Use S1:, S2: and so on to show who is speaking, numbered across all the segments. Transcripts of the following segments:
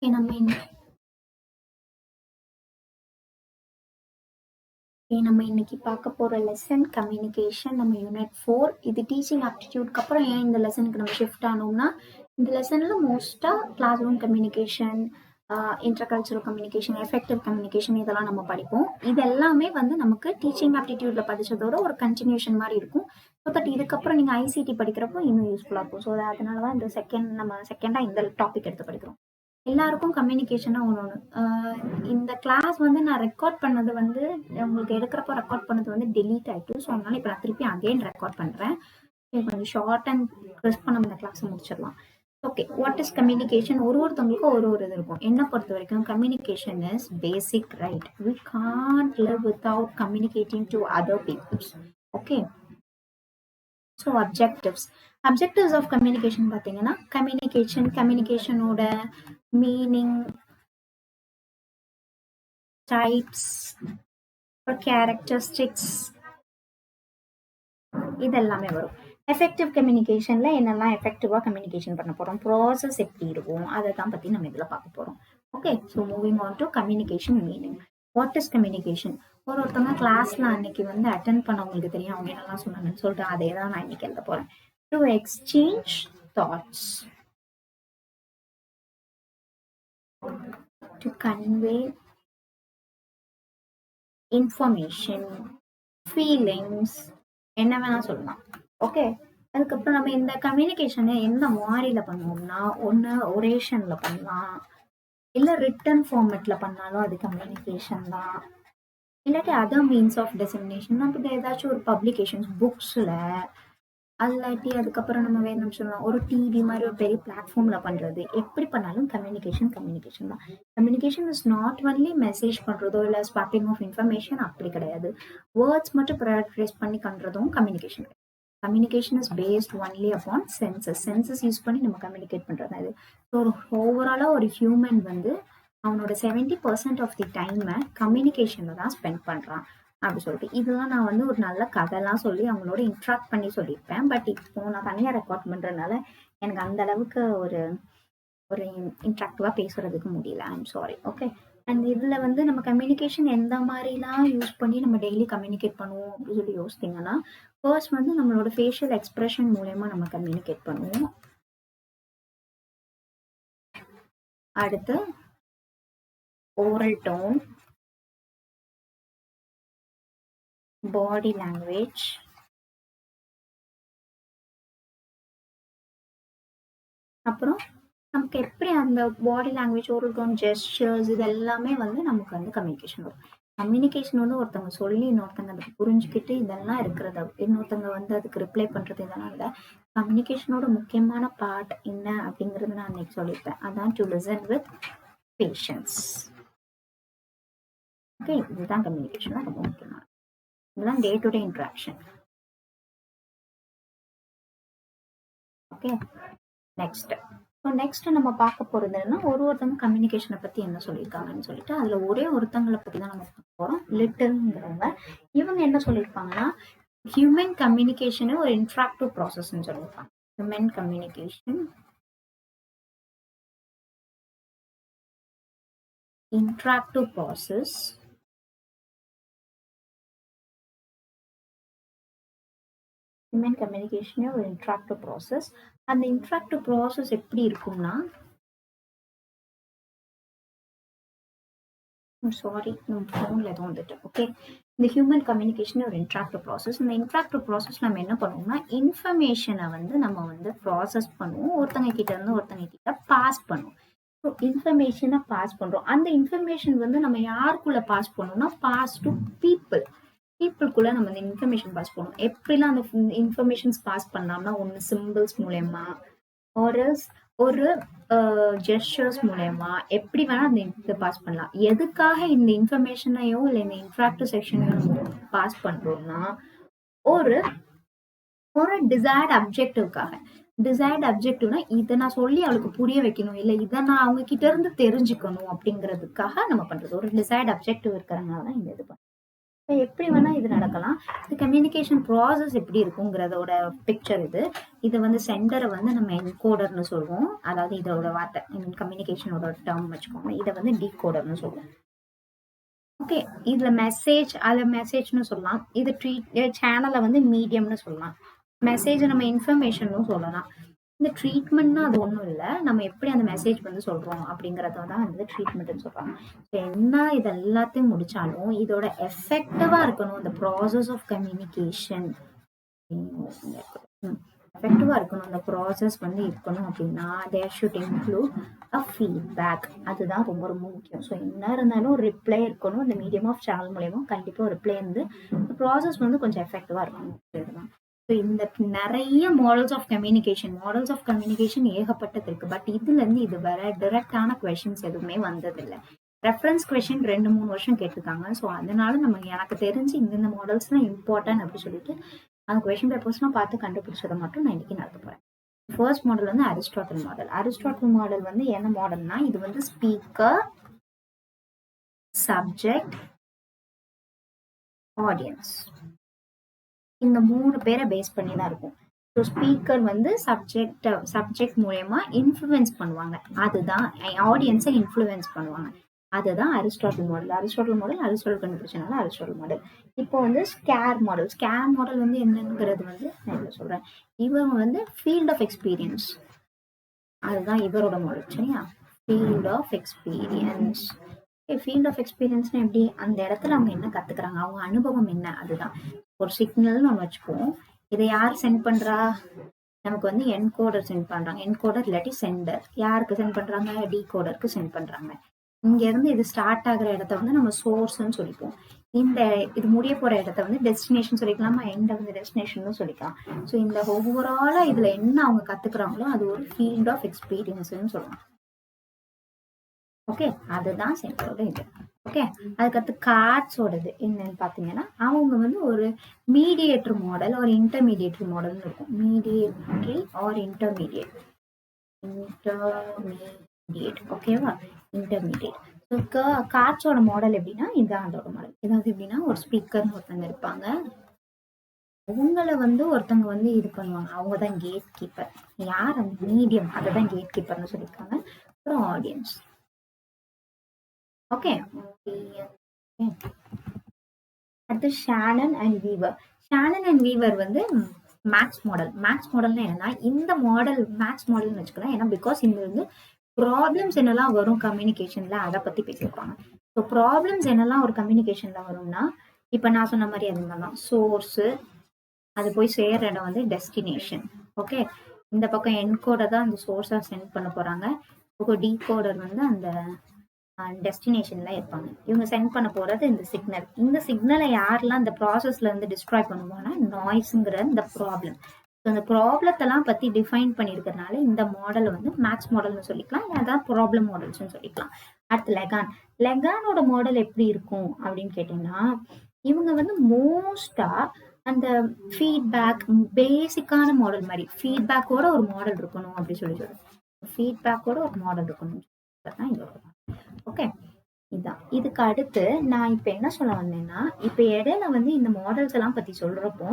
S1: நம்ம இன்னைக்கு பார்க்க போற லெசன் கம்யூனிகேஷன். நம்ம யூனிட் 4. இது டீச்சிங் ஆப்டிடியூட்க்கு அப்புறம் ஏன் இந்த லெசனுக்கு நம்ம ஷிஃப்ட் ஆனோம்னா, இந்த லெசன்ல மோஸ்டா classroom communication, intercultural communication, effective communication இதெல்லாம் நம்ம படிப்போம். இது எல்லாமே வந்து நமக்கு டீச்சிங் ஆப்டிடியூட்ல படிச்சதோட ஒரு கண்டினியூஷன் மாதிரி இருக்கும். ஸோ தட் இதுக்கப்புறம் நீங்க ஐசிடி படிக்கிறப்போ இன்னும் யூஸ்ஃபுல்லா இருக்கும். ஸோ அதனாலதான் இந்த செகண்டா இந்த டாபிக் எடுத்து படிக்கிறோம். எல்லாருக்கும் கம்யூனிகேஷனா ஒன்று. இந்த கிளாஸ் வந்து நான் ரெக்கார்ட் பண்ணது வந்து உங்களுக்கு எடுக்கிறப்ப ரெக்கார்ட் பண்ணது வந்து டெலீட் ஆயிட்டு. ஸோ அதனால இப்போ நான் திருப்பி அகைன் ரெக்கார்ட் பண்றேன். கொஞ்சம் ஷார்ட் அண்ட் கிறிஸ்பா நம்ம இந்த கிளாஸ் முடிச்சிடலாம். Okay, what is communication? ஒருத்தவங்களுக்கும் ஒரு இது இருக்கும். என்ன பொறுத்த வரைக்கும் communication is basic right. We can't live without communicating to other peoples. Okay, so objectives of communication பார்த்தீங்கன்னா, கம்யூனிகேஷனோட மீனிங், டைப்ஸ், கேரக்டரிஸ்டிக்ஸ் இதெல்லாமே வரும். எஃபெக்டிவ் கம்யூனிகேஷன்ல என்னெல்லாம் எஃபெக்டிவா கம்யூனிகேஷன் பண்ண போறோம், ப்ராசஸ் எப்படி இருக்கும், அதை தான் பத்தி நம்ம இதுல பார்க்க போறோம். Okay, so moving on to communication meaning. What is communication? ஒருத்தவங்க கிளாஸ்ல அன்னைக்கு வந்து அட்டென்ட் பண்ணவங்களுக்கு தெரியும் அவங்க என்னெல்லாம் சொன்னாங்கன்னு சொல்லிட்டு அதே தான் நான் இன்னைக்கு எழுத போறேன். To exchange thoughts, to convey information, feelings, என்ன வேணா சொல்லலாம். ஓகே, அதுக்கப்புறம் நம்ம இந்த கம்யூனிகேஷனை எந்த மாதிரில பண்ணுவோம்னா, ஒன்று ஒரேஷன்ல பண்ணலாம், இல்லை ரிட்டன் ஃபார்மேட்ல பண்ணாலும் அது கம்யூனிகேஷன் தான். இல்லாட்டி அதர் மீன்ஸ் ஆஃப் டெசிமினேஷன், அப்படி ஏதாச்சும் ஒரு பப்ளிகேஷன்ஸ் புக்ஸில், அல்லாட்டி அதுக்கப்புறம் நம்ம வேறு என்ன சொல்லலாம், ஒரு டிவி மாதிரி ஒரு பெரிய பிளாட்ஃபார்ம்ல பண்றது. எப்படி பண்ணாலும் கம்யூனிகேஷன் தான். Communication is not only message பண்றதோ இல்லை ஸ்வாப்பிங் ஆஃப் இன்ஃபர்மேஷன், அப்படி கிடையாது. வேர்ட்ஸ் மட்டும் ப்ரையாரிட்டைஸ் பண்ணி பண்றதும் communication. Communication is based only upon senses use பண்ணி நம்ம கம்யூனிகேட் பண்றது. அது ஒரு ஓவராலா ஒரு ஹியூமன் வந்து அவனோட 70% ஆஃப் தி டைமை கம்யூனிகேஷன்ல தான் ஸ்பெண்ட் பண்றான் அப்படி சொல்லிட்டு. இதுதான் நான் வந்து ஒரு நல்ல கதைலாம் சொல்லி அவங்களோட இன்ட்ராக்ட் பண்ணி சொல்லியிருப்பேன். பட் இப்போ நான் தனியாக ரெக்கார்ட் பண்றதுனால எனக்கு அந்த அளவுக்கு ஒரு இன்ட்ராக்டிவா பேசுறதுக்கு முடியல. I'm sorry. ஓகே, அண்ட் இதுல வந்து நம்ம கம்யூனிகேஷன் எந்த மாதிரிலாம் யூஸ் பண்ணி நம்ம டெய்லி கம்யூனிகேட் பண்ணுவோம் அப்படின்னு சொல்லி யோசித்தீங்கன்னா, ஃபர்ஸ்ட் வந்து நம்மளோட ஃபேஷியல் எக்ஸ்பிரஷன் மூலயமா நம்ம கம்யூனிகேட் பண்ணுவோம். அடுத்து ஓரல் டோன், பாடி லாங்குவேஜ், அப்புறம் நமக்கு எப்படி அந்த body language, oral tone, gestures இது எல்லாமே வந்து நமக்கு வந்து கம்யூனிகேஷன் வரும். கம்யூனிகேஷன் வந்து ஒருத்தவங்க சொல்லி இன்னொருத்தவங்க அதை புரிஞ்சுக்கிட்டு இதெல்லாம் இருக்கிறத இன்னொருத்தவங்க வந்து அதுக்கு ரிப்ளை பண்றது இதெல்லாம் இல்லை. கம்யூனிகேஷனோட முக்கியமான பார்ட் என்ன அப்படிங்கறது நான் அன்னைக்கு சொல்லியிருப்பேன். அதான் to listen with patience. Okay, இதுதான் கம்யூனிகேஷன் ரொம்ப முக்கியமான. இதுதான் day to day interaction. Okay, next நம்ம பார்க்க போறது என்னன்னா, ஒருத்தவங்க கம்யூனிகேஷனை பத்தி என்ன சொல்லியிருக்காங்கன்னு சொல்லிட்டு அதுல ஒரே ஒருத்தவங்களை பத்தி தான் நம்ம பார்க்க போறோம். லிட்டில்ங்கிறவங்க. இவங்க என்ன சொல்லியிருப்பாங்கன்னா, ஹியூமன் கம்யூனிகேஷன் ஒரு இன்ட்ராக்டிவ் ப்ராசஸ்ன்னு சொல்லியிருப்பாங்க. Human communication interactive process. Human கம்யூனிகேஷனே ஒரு இன்ட்ராக்டிவ் ப்ராசஸ். அந்த இன்ட்ராக்டிவ் ப்ராசஸ் எப்படி இருக்கும்னா, சாரி ஃபோன்ல எதுவும் வந்துட்டு. ஓகே, இந்த ஹியூமன் கம்யூனிகேஷன் ஒரு இன்ட்ராக்டிவ் ப்ராசஸ். இந்த இன்ட்ராக்டிவ் ப்ராசஸ் நம்ம என்ன பண்ணுவோம்னா, இன்ஃபர்மேஷனை வந்து நம்ம வந்து ப்ராசஸ் பண்ணுவோம், ஒருத்தங்க கிட்ட இருந்து ஒருத்தங்க கிட்ட பாஸ் பண்ணுவோம். ஸோ இன்ஃபர்மேஷனை பாஸ் பண்றோம். அந்த இன்ஃபர்மேஷன் வந்து நம்ம யாருக்குள்ள பாஸ் பண்ணோம்னா, பாஸ் டு பீப்புளுக்குள்ள நம்ம இந்த இன்ஃபர்மேஷன் பாஸ் பண்ணுவோம். எப்படிலாம் அந்த இன்ஃபர்மேஷன்ஸ் பாஸ் பண்ணலாம்னா, ஒன்று சிம்பிள்ஸ் மூலயமா, ஒரு ஜெஸ்டர்ஸ் மூலயமா, எப்படி வேணா அந்த இதை பாஸ் பண்ணலாம். எதுக்காக இந்த இன்ஃபர்மேஷனையோ இல்லை இந்த இன்ட்ராக்டிவ் செக்ஷனையோ நம்ம பாஸ் பண்றோம்னா, ஒரு டிசைர்ட் அப்ஜெக்டிவ்காக. டிசைர்ட் அப்ஜெக்டிவ்னா இதை நான் சொல்லி அவளுக்கு புரிய வைக்கணும், இல்லை இதை நான் அவங்க கிட்ட இருந்து தெரிஞ்சுக்கணும் அப்படிங்கிறதுக்காக நம்ம பண்றது. ஒரு டிசைர்ட் அப்ஜெக்டிவ் இருக்கிறதுனால தான் இந்த இது எப்படி வேணா இது நடக்கலாம். இந்த கம்யூனிகேஷன் ப்ராசஸ் எப்படி இருக்குங்கிறதோட பிக்சர் இது. இது வந்து சென்டரை வந்து நம்ம என்கோடர்னு சொல்லுவோம். அதாவது இதோட வார்த்தை கம்யூனிகேஷனோட டேர்ம் வச்சுக்கோங்க. இதை வந்து டீகோடர்னு சொல்லுவோம். ஓகே, இதுல மெசேஜ்னு சொல்லலாம். இது சேனலை வந்து மீடியம்னு சொல்லலாம். மெசேஜ் நம்ம இன்ஃபர்மேஷன் சொல்லலாம். இந்த ட்ரீட்மெண்ட்னா அது ஒன்றும் இல்லை, நம்ம எப்படி அந்த மெசேஜ் வந்து சொல்றோம் அப்படிங்கறத தான் வந்து ட்ரீட்மெண்ட்னு சொல்றாங்க. என்ன இது எல்லாத்தையும் முடிச்சாலும் இதோட எஃபெக்டிவா இருக்கணும். இந்த ப்ராசஸ் ஆஃப் கம்யூனிகேஷன் எஃபெக்டிவா இருக்கணும். அந்த ப்ராசஸ் வந்து இருக்கணும் அப்படின்னா there should include a feedback. அதுதான் ரொம்ப ரொம்ப முக்கியம். ஸோ என்ன இருந்தாலும் ஒரு ரிப்ளை இருக்கணும். இந்த மீடியம் ஆஃப் சேனல் மூலயமா கண்டிப்பாக ஒரு ரிப்ளை வந்து இந்த ப்ராசஸ் வந்து கொஞ்சம் எஃபெக்டிவா இருக்கணும். ஸோ இந்த நிறைய மாடல்ஸ் ஆஃப் கம்யூனிகேஷன் ஏகப்பட்டது இருக்கு. பட் இதுல இருந்து இது வேற டைரக்டான கொஸ்டின்ஸ் எதுவுமே வந்ததில்லை. ரெஃபரன்ஸ் கொஸ்டின் 2-3 வருஷம் கேட்டிருக்காங்க. ஸோ அதனால எனக்கு தெரிஞ்சு இந்த மாடல்ஸ் தான் இம்பார்ட்டன்ட் அப்படின்னு சொல்லிட்டு அந்த கொஸ்டின் பேப்பர்ஸ்லாம் பார்த்து கண்டுபிடிச்சதை மட்டும் நான் இன்னைக்கு நடத்த போறேன். ஃபர்ஸ்ட் மாடல் வந்து அரிஸ்டாட்டில் மாடல் வந்து என்ன மாடல்னா, இது வந்து ஸ்பீக்கர், சப்ஜெக்ட், ஆடியன்ஸ் இந்த 3 பேரை பேஸ் பண்ணி தான் இருக்கும். ஸோ ஸ்பீக்கர் வந்து சப்ஜெக்ட் மூலயமா இன்ஃப்ளூயன்ஸ் பண்ணுவாங்க. அதுதான் ஆடியன்ஸை இன்ஃப்ளூயன்ஸ் பண்ணுவாங்க. அதுதான் அரிஸ்டாட்டில் மாடல் கண்டுபிடிச்சனால அரிஸ்டாட்டில் மாடல். இப்போ வந்து ஸ்கேர் மாடல் வந்து என்னங்கிறது வந்து நான் இதில் சொல்றேன். இவங்க வந்து ஃபீல்ட் ஆஃப் எக்ஸ்பீரியன்ஸ், அதுதான் இவரோட மாடல். சரியா? ஃபீல்ட் ஆஃப் எக்ஸ்பீரியன்ஸ் எப்படி, அந்த இடத்துல அவங்க என்ன கத்துக்கிறாங்க, அவங்க அனுபவம் என்ன, அதுதான். ஒரு சிக்னல்னு ஒன்று வச்சுப்போம். இதை யார் சென்ட் பண்றா? நமக்கு வந்து என்கோடர் சென்ட் பண்றாங்க. என்கோடர் இல்லாட்டி சென்டர். யாருக்கு சென்ட் பண்றாங்க? டீகோடருக்கு சென்ட் பண்றாங்க. இங்க இருந்து இது ஸ்டார்ட் ஆகுற இடத்த வந்து நம்ம சோர்ஸ்ன்னு சொல்லிப்போம். இது முடிய போற இடத்த வந்து டெஸ்டினேஷன் சொல்லிக்கலாமா, எண்ட் ஆஃப் த டெஸ்டினேஷன் சொல்லிக்கலாம். ஸோ இந்த ஓவராலா இதுல என்ன அவங்க கத்துக்கிறாங்களோ அது ஒரு ஃபீல்ட் ஆஃப் எக்ஸ்பீரியன்ஸ்ன்னு சொல்லலாம். ஓகே, அதுதான் சென்டரோட இது. ஓகே, அதுக்கடுத்து கார்ட்ஸோடது என்னன்னு பாத்தீங்கன்னா, அவங்க வந்து ஒரு மீடியேட்டர் மாடல் ஒரு இன்டர்மீடியேட்டர் மாடல்னு இருக்கும். மீடியேட்டரி ஆர் இன்டர்மீடியேட். ஓகேவா? இன்டர்மீடியேட். ஸோ கார்ட்ஸோட மாடல் எப்படின்னா, இதுதான் அதோட மாடல். ஏதாவது எப்படின்னா, ஒரு ஸ்பீக்கர்னு ஒருத்தங்க இருப்பாங்க. அவங்கள வந்து ஒருத்தவங்க வந்து இது பண்ணுவாங்க. அவங்கதான் கேட் கீப்பர். யார்? அந்த மீடியம், அதுதான் கேட் கீப்பர்னு சொல்லியிருக்காங்க. அப்புறம் ஆடியன்ஸ். ஓகே, அடுத்து ஷானன் அண்ட் வீவர் வந்து மேக்ஸ் மாடல்னா என்னன்னா, இந்த மாடல் மேக்ஸ் மாடல்னு வச்சுக்கலாம். ஏன்னா பிகாஸ் இந்த வந்து ப்ராப்ளம்ஸ் என்னெல்லாம் வரும் கம்யூனிகேஷன்ல அதை பத்தி பேசியிருப்பாங்க. ஸோ ப்ராப்ளம்ஸ் என்னெல்லாம் ஒரு கம்யூனிகேஷன்ல வரும்னா, இப்ப நான் சொன்ன மாதிரி அது மாதிரிதான் சோர்ஸ், அது போய் சேர்ற இடம் வந்து டெஸ்டினேஷன். ஓகே, இந்த பக்கம் என்கோடர் தான் அந்த சோர்ஸா சென்ட் பண்ண போறாங்க. இப்போ டீகோடர் வந்து அந்த டெஸ்டினேஷன்ல இருப்பாங்க. இவங்க சென்ட் பண்ண போறது இந்த சிக்னலை யாரெல்லாம் இந்த ப்ராசஸ்ல இருந்து டிஸ்ட்ராய் பண்ணுவாங்கன்னா, நாய்ஸ்ங்கிற இந்த ப்ராப்ளம். அந்த ப்ராப்ளத்தெல்லாம் பத்தி டிஃபைன் பண்ணிருக்கிறதுனால இந்த மாடல் வந்து மேக்ஸ் மாடல்னு சொல்லிக்கலாம், அதான் ப்ராப்ளம் மாடல்ஸ்னு சொல்லிக்கலாம். அடுத்து லெகானோட மாடல் எப்படி இருக்கும் அப்படின்னு கேட்டீங்கன்னா, இவங்க வந்து மோஸ்டா அந்த ஃபீட்பேக் பேசிக்கான மாடல் மாதிரி ஃபீட்பேக்கோட ஒரு மாடல் இருக்கணும் அப்படி சொல்லுவாங்க. ஃபீட்பேக்கோட ஒரு மாடல் இருக்கணும். ஓகே, இதான். இதுக்கு அடுத்து நான் இப்ப என்ன சொல்ல வந்தேன்னா, இப்ப இடையில வந்து இந்த மாடல்ஸ் எல்லாம் பத்தி சொல்றப்போ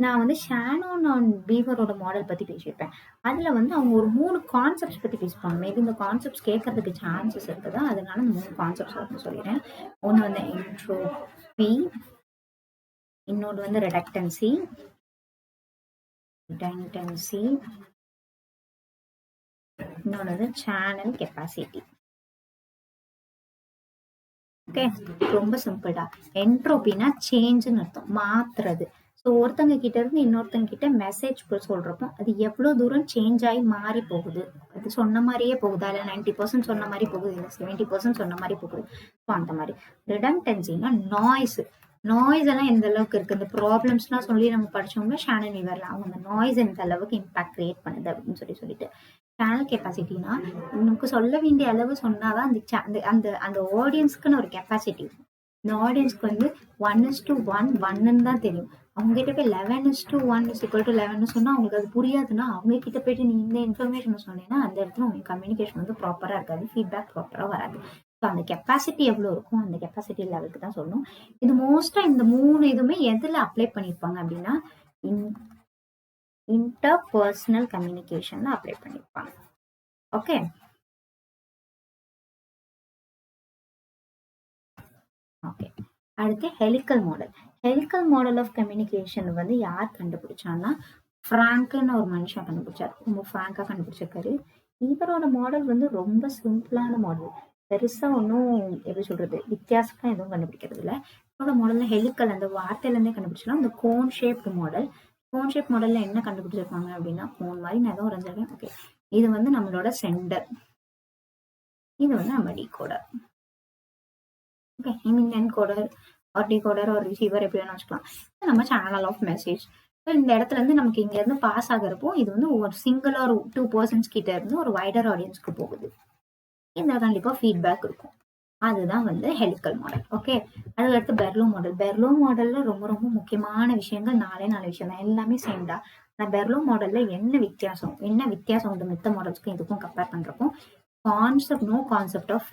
S1: நான் வந்து ஷானன் அண்ட் வீவரோட மாடல் பத்தி பேசியிருப்பேன். அதுல வந்து அவங்க ஒரு 3 கான்செப்ட்ஸ் பத்தி பேசிப்பாங்க. மேபி இந்த கான்செப்ட்ஸ் கேட்கறதுக்கு சான்சஸ் இருக்குதா, அதனால இந்த 3 கான்செப்ட்ஸ் வந்து சொல்லிடுறேன். ஒன்னு வந்து என்ட்ரோபி, இன்னொன்று வந்து ரிடக்டன்சி, இன்னொன்று வந்து சேனல் கெப்பாசிட்டி. ஓகே, ரொம்ப சிம்பிள்டா. என்ட்ரோபினா சேஞ்சுன்னு அர்த்தம், மாத்துறது. ஸோ ஒருத்தங்க கிட்ட இருந்து இன்னொருத்தங்க கிட்ட மெசேஜ் சொல்றப்போ அது எவ்வளவு தூரம் சேஞ்ச் ஆகி மாறி போகுது, அது சொன்ன மாதிரியே போகுதா, இல்லை 90% சொன்ன மாதிரி போகுது, இல்லை 70% சொன்ன மாதிரி போகுது. ஸோ அந்த மாதிரி. ரிடக்டன்சினா நாய்ஸ் எல்லாம் எந்த அளவுக்கு இருக்கு, இந்த ப்ராப்ளம்ஸ்லாம் சொல்லி நம்ம படிச்சவங்க ஷானன் வீவர்ல அவங்க அந்த நாய்ஸ் எந்த அளவுக்கு இம்பாக்ட் கிரியேட் பண்ணுது அப்படின்னு சொல்லிட்டு. சேனல் கெப்பாசிட்டினா நமக்கு சொல்ல வேண்டிய அளவு சொன்னாதான் அந்த அந்த அந்த ஆடியன்ஸ்க்குன்னு ஒரு கெப்பாசிட்டி. இந்த ஆடியன்ஸ்க்கு வந்து 1:1 தான் தெரியும். அவங்க கிட்ட போய் 11:1 சொன்னா அவங்களுக்கு அது புரியாதுன்னா அவங்க கிட்ட போயிட்டு நீ இந்த இன்ஃபர்மேஷன் சொன்னீங்கன்னா அந்த இடத்துல உங்களுக்கு கம்யூனிகேஷன் வந்து ப்ராப்பரா இருக்காது, ஃபீட்பேக் ப்ராப்பரா வராது. ஸோ அந்த கெப்பாசிட்டி எவ்வளோ இருக்கும் அந்த கெப்பாசிட்டி லெவலுக்கு தான் சொல்லணும். இது மோஸ்டா இந்த 3 இதுவுமே எதுல அப்ளை பண்ணியிருப்பாங்க அப்படின்னா இன்டர்பர்சனல் கம்யூனிகேஷன்ல அப்ளை பண்ணியிருப்பாங்க. Okay, okay. அடுத்து helical model. Helical model of communication வந்து யார் கண்டுபிடிச்சான்னா ஃப்ராங்க்னு ஒரு மனுஷன் கண்டுபிடிச்சார். ரொம்ப ஃப்ராங்கா கண்டுபிடிச்சிருக்காரு. இவரோட மாடல் வந்து ரொம்ப சிம்பிளான மாடல். பெருசா ஒன்றும் எப்படி சொல்றது வித்தியாசமா எதுவும் கண்டுபிடிக்கிறது இல்லை. இவரோட மாடல்ல ஹெலிக்கல் அந்த வார்த்தையில இருந்தே கண்டுபிடிச்சலாம். இந்த cone shaped model. Cone shape மாடல்ல என்ன கண்டுபிடிச்சிருக்காங்க அப்படின்னா கோன் மாதிரி நான் எதுவும் வரைஞ்சிருக்கேன். ஓகே, இது வந்து நம்மளோட சென்டர், இது வந்து நம்ம டிகோடர். ஓகே, ஐ மீன் என்கோடர் ஆர் டிகோடர் ஒரு ரிசீவர் எப்படி வேணா வச்சுக்கலாம். நம்ம சேனல் ஆஃப் மெசேஜ். இந்த இடத்துல இருந்து நமக்கு இங்க இருந்து பாஸ் ஆகிறப்போ இது வந்து ஒரு சிங்கிள் ஒரு 2 பர்சன்ஸ் கிட்ட இருந்து ஒரு வைடர் ஆடியன்ஸ்க்கு போகுது. இந்த கண்டிப்பா ஃபீட்பேக் இருக்கும். அதுதான் வந்து ஹெலிக்கல் மாடல். ஓகே, அதுக்கடுத்து பெர்லோ மாடல். பெர்லோ மாடல்ல ரொம்ப ரொம்ப முக்கியமான விஷயங்கள் 4 விஷயம் தான், எல்லாமே சேம்டா. ஆனால் பெர்லோ மாடல்ல என்ன வித்தியாசம் உண்டு மித்த மாடல்ஸ்க்கும் இதுக்கும் கம்பேர் பண்றப்போ நோ கான்செப்ட் ஆஃப்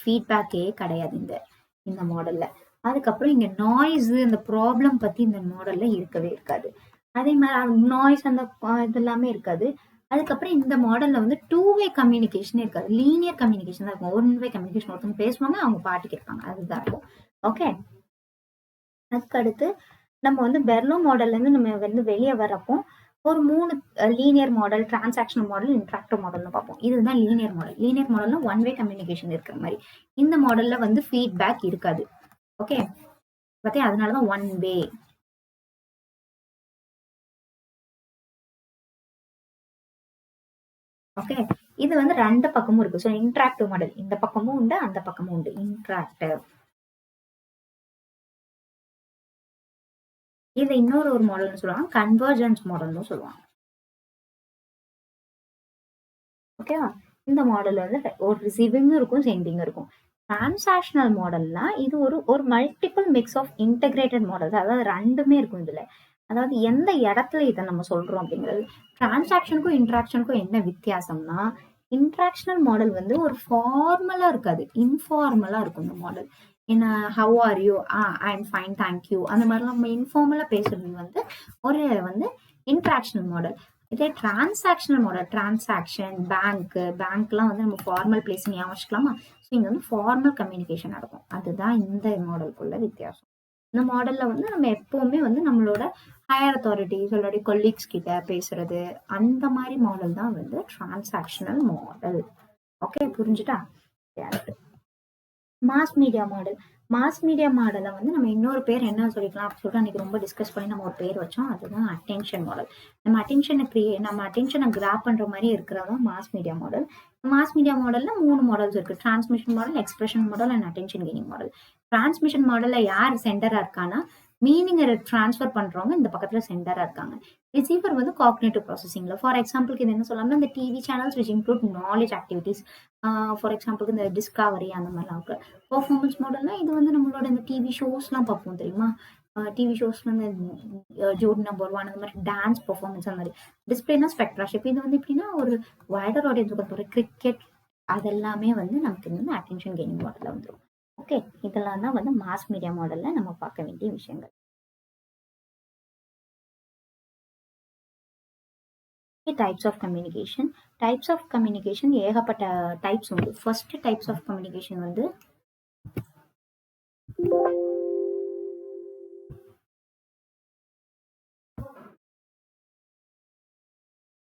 S1: ஃபீட்பேக்கே கிடையாது இந்த மாடல்ல. அதுக்கப்புறம் இங்க நாய்ஸ் இந்த ப்ராப்ளம் பத்தி இந்த மாடல்ல இருக்கவே இருக்காது. அதே மாதிரி நாய்ஸ் அந்த இது எல்லாமே இருக்காது. அதுக்கப்புறம் இந்த மாடல்ல வந்து 2-வே கம்யூனிகேஷனே இருக்காது. லீனியர் கம்யூனிகேஷன் தான் இருக்கும். 1-வே கம்யூனிகேஷன், ஒருத்தவங்க பேசுவாங்க அவங்க பாட்டு கேட்பாங்க, அதுதான் இருக்கும். ஓகே, அதுக்கடுத்து நம்ம வந்து பெர்லோ மாடல்ல இருந்து நம்ம வந்து வெளியே வரப்போ ஒரு 3 linear model, transactional model, interactive மாடல்னு பார்ப்போம். இதுதான் லீனியர் மாடல். லீனியர் மாடல்ல 1-வே கம்யூனிகேஷன் இருக்கிற மாதிரி. இந்த மாடல்ல வந்து ஃபீட்பேக் இருக்காது. ஓகே, பத்தி அதனாலதான் 1-வே. ஓகே, இது வந்து 2 பக்கமும் இருக்கு. ஸோ இன்டராக்டிவ் மாடல் இந்த பக்கமும் உண்டு அந்த பக்கமும் உண்டு. இன்டராக்டிவ். இது இன்னொரு மாடல்னு சொல்லுவாங்க, கன்வர்ஜென்ஸ் மாடல்னு சொல்லுவாங்க. ஓகேவா, இந்த மாடல் வந்து ஒரு ரிசீவிங் இருக்கும், சென்டிங் இருக்கும். டிரான்சாக்ஷனல் மாடல்னா இது ஒரு multiple mix of integrated models, அதாவது 2மே இருக்கும் இதுல. அதாவது எந்த இடத்துல இதை நம்ம சொல்றோம் அப்படிங்கிறது. டிரான்சாக்ஷனுக்கும் இன்ட்ராக்ஷனுக்கும் என்ன வித்தியாசம்னா இன்ட்ராக்ஷனல் மாடல் வந்து ஒரு ஃபார்மலா இருக்காது, இன்ஃபார்மலா இருக்கும் இந்த மாடல். என்ன how are you, I am fine thank you, அந்த மாதிரிலாம் நம்ம இன்ஃபார்மலா பேசுறது வந்து ஒரு வந்து இன்ட்ராக்ஷனல் மாடல். இதே டிரான்சாக்ஷனல் மாடல், டிரான்சாக்ஷன் பேங்க்லாம் வந்து நம்ம ஃபார்மல் பிளேஸ் ஞாபகம் வச்சுக்கலாமா. ஸோ இங்க வந்து ஃபார்மல் கம்யூனிகேஷன் நடக்கும். அதுதான் இந்த மாடலுக்குள்ள வித்தியாசம். இந்த மாடல்ல வந்து நம்ம எப்பவுமே வந்து நம்மளோட ஹையர் அத்தாரிட்டிஸ் இல்லாட்டி கொலீக்ஸ் கிட்ட பேசுறது, அந்த மாதிரி மாடல் தான் வந்து டிரான்சாக்ஷனல் மாடல். ஓகே, புரிஞ்சுட்டா? Mass media model. Mass media மாடலை வந்து நம்ம இன்னொரு பேர் என்ன சொல்லிக்கலாம் அப்படின்னு சொல்லிட்டு அன்னைக்கு ரொம்ப டிஸ்கஸ் பண்ணி நம்ம ஒரு பேர் வச்சோம். அதுதான் அட்டென்ஷன் மாடல். நம்ம அட்டென்ஷனை கிராப் பண்ற மாதிரி இருக்கிறதா mass media model. Mass media மாடல்ல 3 மாடல்ஸ் இருக்கு. Transmission model, expression model and attention gaining model. Transmission மாடல்ல யார் சென்டரா இருக்கானா மீனிங்கை டிரான்ஸ்ஃபர் பண்றவங்க இந்த பக்கத்துல சென்டரா இருக்காங்க. ரிசீவர் வந்து காக்னேட்டிவ் ப்ராசஸிங்ல. ஃபார் எக்ஸாம்பிளுக்கு இது என்ன சொல்லலாம்னா இந்த TV channels which include knowledge activities. For எக்ஸாம்பிளுக்கு இந்த டிஸ்கவரி அந்த மாதிரிலாம் இருக்கு. பெர்ஃபார்மன்ஸ் மாடல்னா இது வந்து நம்மளோட இந்த டிவி ஷோஸ்லாம் பார்ப்போம் தெரியுமா. டிவி ஷோஸ்ல இந்த ஜோடி நம்பர் 1 அந்த மாதிரி டான்ஸ் பெர்ஃபார்மன்ஸ் அந்த மாதிரி. டிஸ்பிளேனா ஸ்பெக்ட்ராஷிப். இது வந்து எப்படின்னா ஒரு வைடர் ஆடியன்ஸுக்கு ஒரு கிரிக்கெட் அதெல்லாமே வந்து நமக்கு வந்து அட்டென்ஷன் கெய்னிங் மாடல்ல வந்துடும். ஓகே, இதெல்லாம் தான் வந்து மாஸ் மீடியா மாடல்ல நம்ம பார்க்க வேண்டிய விஷயங்கள். Types of communication. Types of communication ஏகப்பட்ட டைப்ஸ் உண்டு. ஃபர்ஸ்ட் டைப்ஸ் ஆஃப் கம்யூனிகேஷன் வந்து